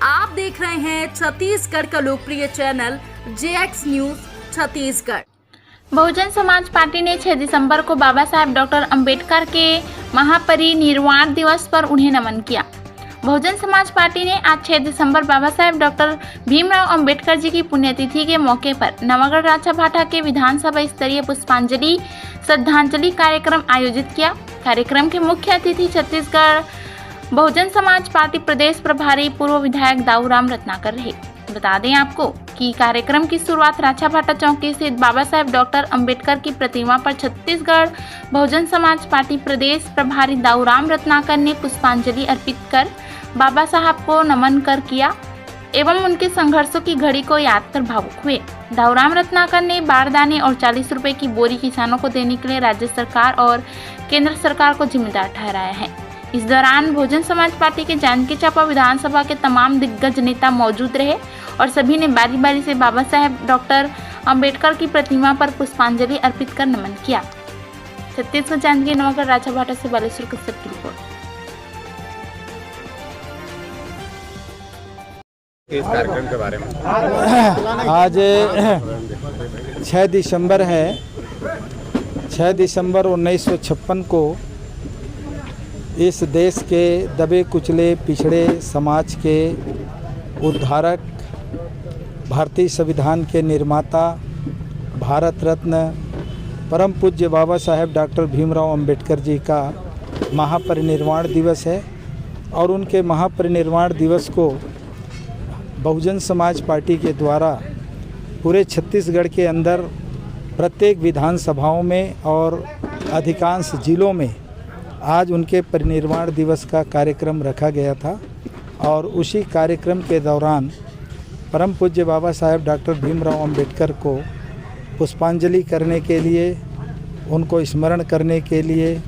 आप देख रहे हैं छत्तीसगढ़ का लोकप्रिय channel JX news Chhattisgarh. Bahujan Samaj party ने 6 दिसंबर को बाबा साहेब डॉक्टर अंबेडकर के महापरिनिर्वाण दिवस पर उन्हें नमन किया। बहुजन समाज पार्टी ने आज 6 दिसंबर बाबा साहेब डॉक्टर भीमराव अंबेडकर जी की पुण्यतिथि के मौके पर नवागढ़ राछाभाटा के विधानसभा स्तरीय पुष्पांजलि श्रद्धांजलि कार्यक्रम आयोजित किया। कार्यक्रम के मुख्य अतिथि छत्तीसगढ़ बहुजन समाज पार्टी प्रदेश प्रभारी पूर्व विधायक दाऊराम रत्नाकर रहे। बता दें आपको कि कार्यक्रम की शुरुआत राछाभाटा चौकी स्थित बाबा साहेब डॉक्टर अंबेडकर की प्रतिमा पर छत्तीसगढ़ बहुजन समाज पार्टी प्रदेश प्रभारी दाऊराम रत्नाकर ने पुष्पांजलि अर्पित कर बाबा साहब को नमन कर किया एवं उनके संघर्षों की घड़ी को याद कर भावुक हुए। दाऊराम रत्नाकर ने बारदाने और 40 रुपए की बोरी किसानों को देने के लिए राज्य सरकार और केंद्र सरकार को जिम्मेदार ठहराया है। इस दौरान बहुजन समाज पार्टी के जांजगीर चांपा विधानसभा के तमाम दिग्गज नेता मौजूद रहे और सभी ने बारी बारी से बाबा साहेब डॉक्टर अंबेडकर की प्रतिमा पर पुष्पांजलि अर्पित कर नमन किया। छत्तीसगढ़ जांजगीर नवागढ़ राछाभाटा से बालेश्वर कश्यप की रिपोर्ट। इस कार्यक्रम के बारे में आज 6 दिसंबर है। 6 दिसंबर 1956 को इस देश के दबे कुचले पिछड़े समाज के उद्धारक, भारतीय संविधान के निर्माता, भारत रत्न परम पूज्य बाबा साहेब डॉक्टर भीमराव अंबेडकर जी का महापरिनिर्वाण दिवस है और उनके महापरिनिर्वाण दिवस को बहुजन समाज पार्टी के द्वारा पूरे छत्तीसगढ़ के अंदर प्रत्येक विधानसभाओं में और अधिकांश जिलों में आज उनके परिनिर्वाण दिवस का कार्यक्रम रखा गया था और उसी कार्यक्रम के दौरान परम पूज्य बाबा साहेब डॉक्टर भीमराव अंबेडकर को पुष्पांजलि करने के लिए, उनको स्मरण करने के लिए,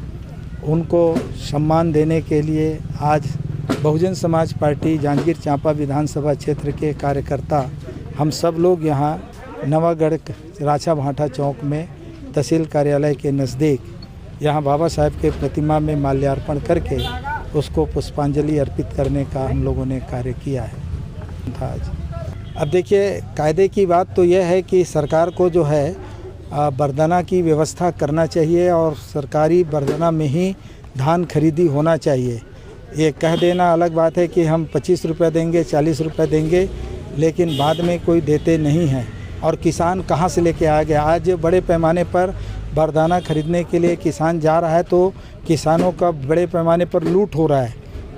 उनको सम्मान देने के लिए आज बहुजन समाज पार्टी जांजगीर चांपा विधानसभा क्षेत्र के कार्यकर्ता हम सब लोग यहाँ नवागढ़ राछाभाटा चौक में तहसील कार्यालय के नज़दीक यहाँ बाबा साहेब के प्रतिमा में माल्यार्पण करके उसको पुष्पांजलि अर्पित करने का हम लोगों ने कार्य किया है आज। अब देखिए, कायदे की बात तो यह है कि सरकार को जो है बरदाना की व्यवस्था करना चाहिए और सरकारी बरदाना में ही धान खरीदी होना चाहिए। ये कह देना अलग बात है कि हम 25 रुपये देंगे, 40 रुपये देंगे, लेकिन बाद में कोई देते नहीं हैं और किसान कहाँ से लेके आ गया। आज बड़े पैमाने पर बारदाना खरीदने के लिए किसान जा रहा है तो किसानों का बड़े पैमाने पर लूट हो रहा है,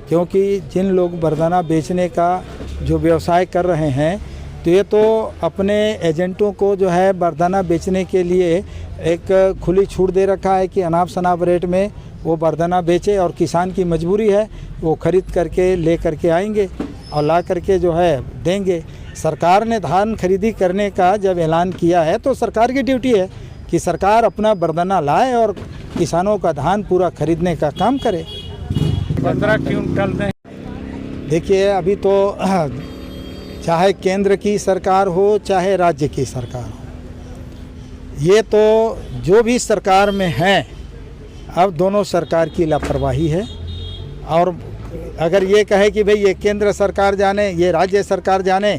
क्योंकि जिन लोग बारदाना बेचने का जो व्यवसाय कर रहे हैं तो ये तो अपने एजेंटों को जो है बारदाना बेचने के लिए एक खुली छूट दे रखा है कि अनाप शनाप रेट में वो बारदाना बेचे और किसान की मजबूरी है वो खरीद करके ले करके आएंगे और ला करके जो है देंगे। सरकार ने धान खरीदी करने का जब ऐलान किया है तो सरकार की ड्यूटी है कि सरकार अपना बारदाना लाए और किसानों का धान पूरा खरीदने का काम करे। 15 क्विंटल में देखिए, अभी तो चाहे केंद्र की सरकार हो चाहे राज्य की सरकार हो, ये तो जो भी सरकार में है अब दोनों सरकार की लापरवाही है। और अगर ये कहे कि भाई ये केंद्र सरकार जाने, ये राज्य सरकार जाने,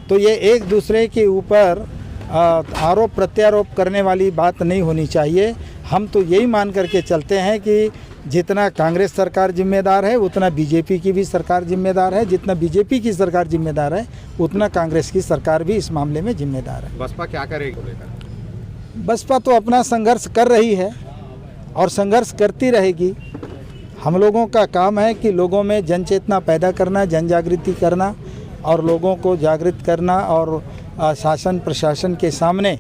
तो ये एक दूसरे के ऊपर आरोप प्रत्यारोप करने वाली बात नहीं होनी चाहिए। हम तो यही मान करके चलते हैं कि जितना कांग्रेस सरकार जिम्मेदार है उतना बीजेपी की भी सरकार जिम्मेदार है, जितना बीजेपी की सरकार जिम्मेदार है उतना कांग्रेस की सरकार भी इस मामले में जिम्मेदार है। बसपा क्या करेगी? बसपा तो अपना संघर्ष कर रही है और संघर्ष करती रहेगी। हम लोगों का काम है कि लोगों में जन चेतना पैदा करना, जन जागृति करना और लोगों को जागृत करना और शासन प्रशासन के सामने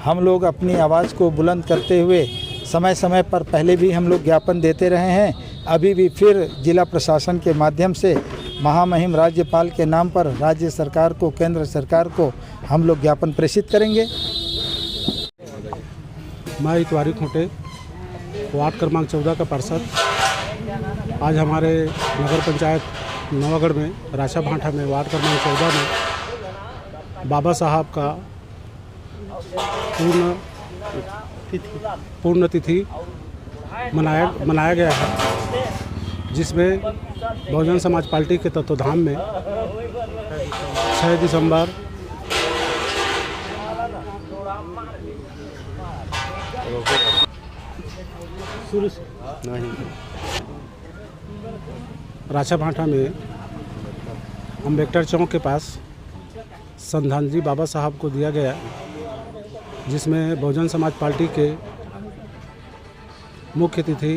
हम लोग अपनी आवाज़ को बुलंद करते हुए समय समय पर पहले भी हम लोग ज्ञापन देते रहे हैं, अभी भी फिर जिला प्रशासन के माध्यम से महामहिम राज्यपाल के नाम पर राज्य सरकार को, केंद्र सरकार को हम लोग ज्ञापन प्रेषित करेंगे। मैं इतवारी खूंटे वार्ड क्रमांक 14 का पार्षद आज हमारे नगर पंचायत नवागढ़ में राछाभाटा में वार्ड क्रमांक 14 में बाबा साहब का पुण्यतिथि मनाया गया है, जिसमें बहुजन समाज पार्टी के तत्वाधान में 6 दिसंबर राछा भांठा में अम्बेडकर चौक के पास श्रद्धांजलि बाबा साहब को दिया गया, जिसमें बहुजन समाज पार्टी के मुख्य अतिथि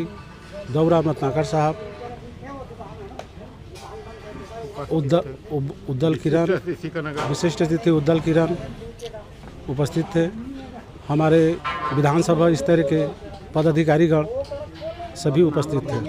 दौरा रत्नाकर साहब, उद्दल किरण, विशिष्ट अतिथि उद्दल किरण उपस्थित थे। हमारे विधानसभा स्तर के पदाधिकारीगण सभी उपस्थित थे।